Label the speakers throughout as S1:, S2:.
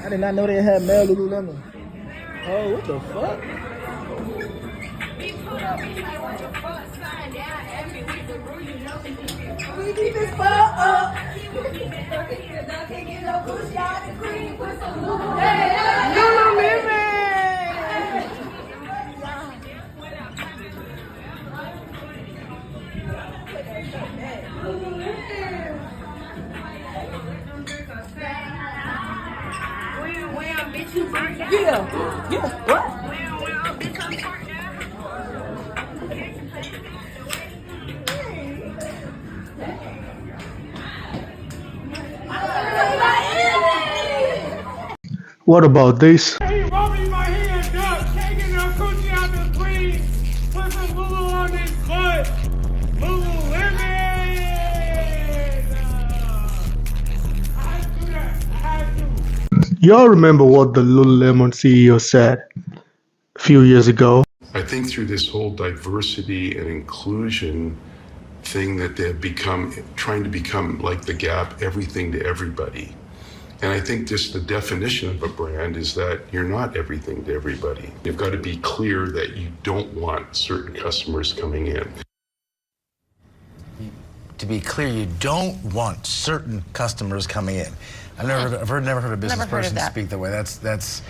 S1: I did not know they had male Lululemon. Oh, what the fuck? We keep this fuck up. Yeah, what? What about this?
S2: He rubbing my hand up, taking her coochie out the screen, put some Lulu on his butt. Lululemon! I had to do that. I had to.
S1: Y'all remember what the Lululemon CEO said a few years ago?
S3: I think through this whole diversity and inclusion thing that they've become, trying to become like the Gap, everything to everybody. And I think just the definition of a brand is that you're not everything to everybody. You've got to be clear that you don't want certain customers coming in.
S4: To be clear, you don't want certain customers coming in. I've never heard a business person speak that way. That's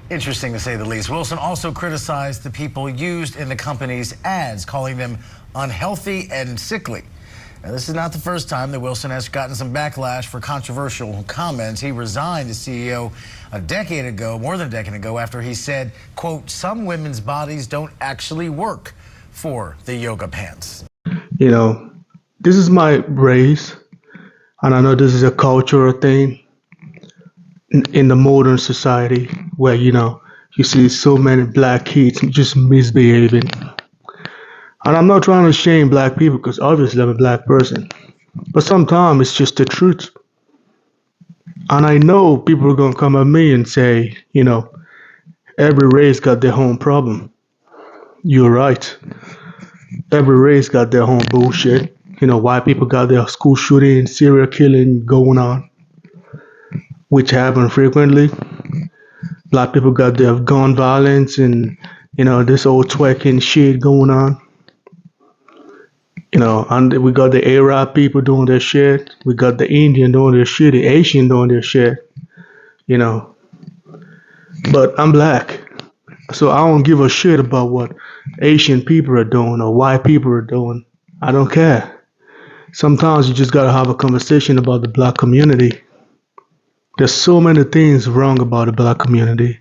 S4: interesting to say the least. Wilson also criticized the people used in the company's ads, calling them unhealthy and sickly. Now, this is not the first time that Wilson has gotten some backlash for controversial comments. He resigned as CEO a decade ago, more than a decade ago, after he said, quote, some women's bodies don't actually work for the yoga pants.
S1: You know, this is my race, and I know this is a cultural thing in the modern society where, you know, you see so many black kids just misbehaving. And I'm not trying to shame black people because obviously I'm a black person. But sometimes it's just the truth. And I know people are going to come at me and say, you know, every race got their own problem. You're right. Every race got their own bullshit. You know, white people got their school shooting, serial killing going on, which happen frequently. Black people got their gun violence and, you know, this old twerking shit going on. You know, and we got the Arab people doing their shit. We got the Indian doing their shit, the Asian doing their shit. You know, but I'm black, so I don't give a shit about what Asian people are doing or white people are doing. I don't care. Sometimes you just gotta have a conversation about the black community. There's so many things wrong about the black community.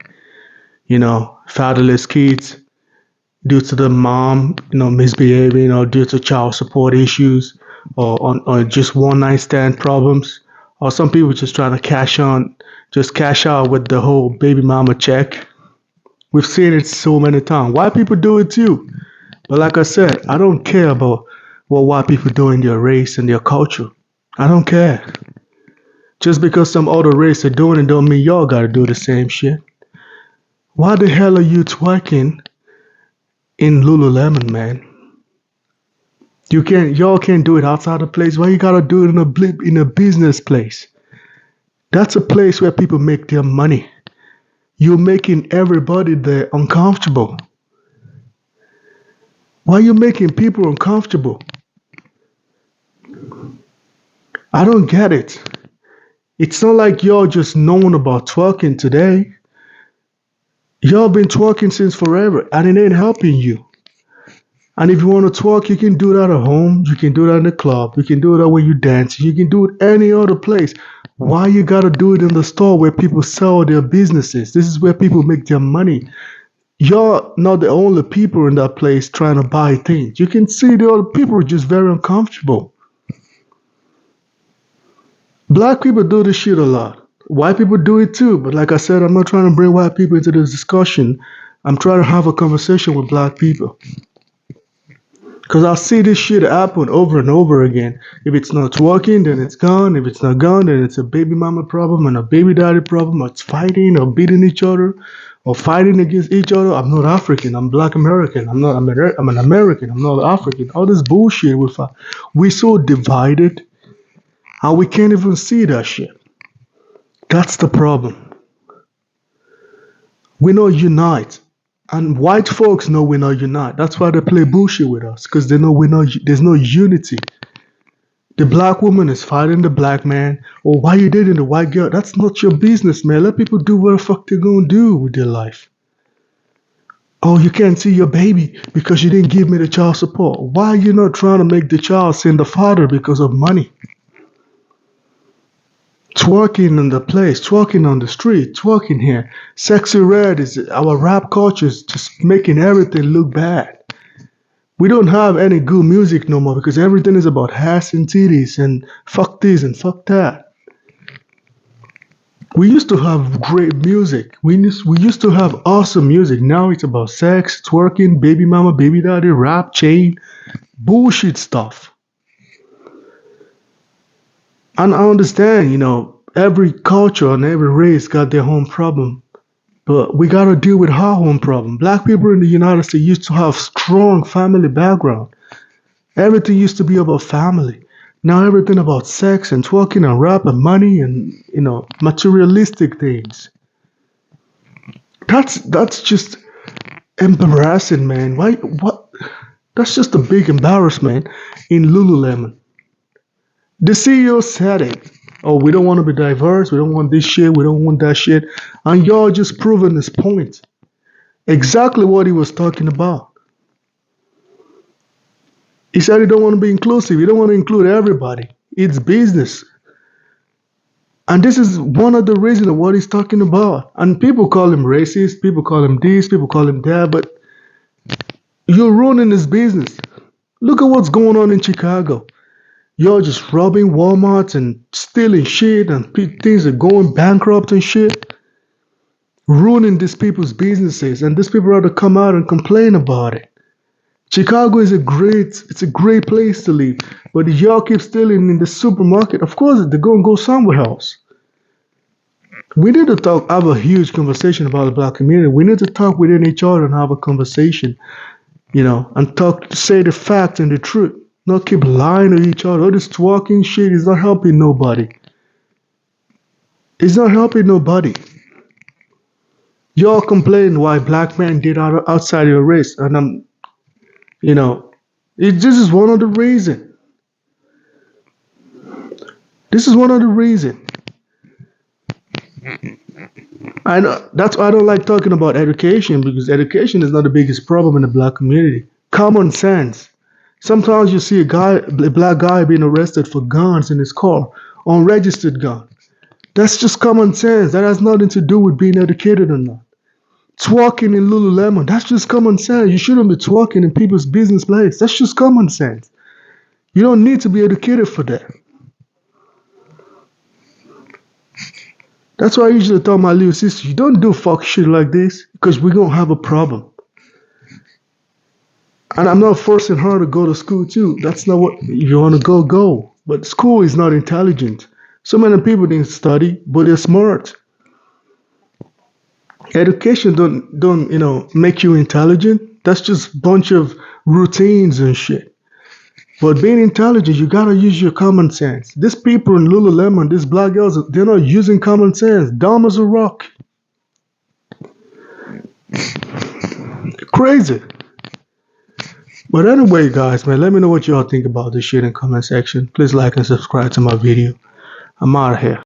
S1: You know, fatherless kids, due to the mom, you know, misbehaving, or due to child support issues, or just one night stand problems, or some people just trying to cash out with the whole baby mama check. We've seen it so many times. White people do it too. But like I said, I don't care about what white people do in their race and their culture. I don't care. Just because some other race are doing it don't mean y'all gotta do the same shit. Why the hell are you twerking in Lululemon, man? Y'all can't do it outside the place. Why you gotta do it in a business place? That's a place where people make their money. You're making everybody there uncomfortable. Why are you making people uncomfortable? I don't get it. It's not like y'all just known about twerking today. Y'all been twerking since forever, and it ain't helping you. And if you want to twerk, you can do that at home. You can do that in the club. You can do that when you dance. You can do it any other place. Why you gotta do it in the store where people sell their businesses? This is where people make their money. You're not the only people in that place trying to buy things. You can see the other people are just very uncomfortable. Black people do this shit a lot. White people do it too. But like I said, I'm not trying to bring white people into this discussion. I'm trying to have a conversation with black people. Cause I see this shit happen over and over again. If it's not working, then it's gone. If it's not gone, then it's a baby mama problem and a baby daddy problem. Or it's fighting or beating each other or fighting against each other. I'm not African. I'm Black American. I'm an American. I'm not African. All this bullshit we fight. We so divided, and we can't even see that shit. That's the problem. We don't unite. And white folks know we're not unite. That's why they play bullshit with us, because they know there's no unity. The black woman is fighting the black man, or why you dating the white girl? That's not your business, man. Let people do what the fuck they're gonna do with their life. Oh, you can't see your baby because you didn't give me the child support. Why are you not trying to make the child send the father because of money? Twerking in the place, twerking on the street, twerking here. Sexy red is our rap culture is just making everything look bad. We don't have any good music no more because everything is about ass and titties and fuck this and fuck that. We used to have great music. We used to have awesome music. Now it's about sex, twerking, baby mama, baby daddy, rap, chain, bullshit stuff. And I understand, every culture and every race got their own problem. But we gotta deal with our own problem. Black people in the United States used to have strong family background. Everything used to be about family. Now everything about sex and twerking and rap and money and materialistic things. That's just embarrassing, man. Why what that's just a big embarrassment in Lululemon. The CEO said it. Oh, we don't want to be diverse. We don't want this shit. We don't want that shit. And y'all just proving his point. Exactly what he was talking about. He said he don't want to be inclusive. He don't want to include everybody. It's business. And this is one of the reasons of what he's talking about. And people call him racist. People call him this. People call him that. But you're ruining his business. Look at what's going on in Chicago. You're just robbing Walmarts and stealing shit, and things are going bankrupt and shit, ruining these people's businesses, and these people have to come out and complain about it. Chicago is it's a great place to live, but if y'all keep stealing in the supermarket, of course they're gonna go somewhere else. We need to have a huge conversation about the black community. We need to talk within each other and have a conversation, and say the facts and the truth. Not keep lying to each other. All this twerking shit is not helping nobody. It's not helping nobody. Y'all complain why black men did outside your race, and this is one of the reason. This is one of the reason. I know that's why I don't like talking about education, because education is not the biggest problem in the black community. Common sense. Sometimes you see a black guy being arrested for guns in his car, unregistered gun. That's just common sense. That has nothing to do with being educated or not. Twerking in Lululemon, that's just common sense. You shouldn't be twerking in people's business place. That's just common sense. You don't need to be educated for that. That's why I usually tell my little sister, you don't do fuck shit like this, because we're going to have a problem. And I'm not forcing her to go to school too. That's not what, if you want to go, go. But school is not intelligent. So many people didn't study, but they're smart. Education don't make you intelligent. That's just a bunch of routines and shit. But being intelligent, you gotta use your common sense. These people in Lululemon, these black girls, they're not using common sense. Dumb as a rock. Crazy. But anyway, guys, man, let me know what y'all think about this shit in the comment section. Please like and subscribe to my video. I'm out of here.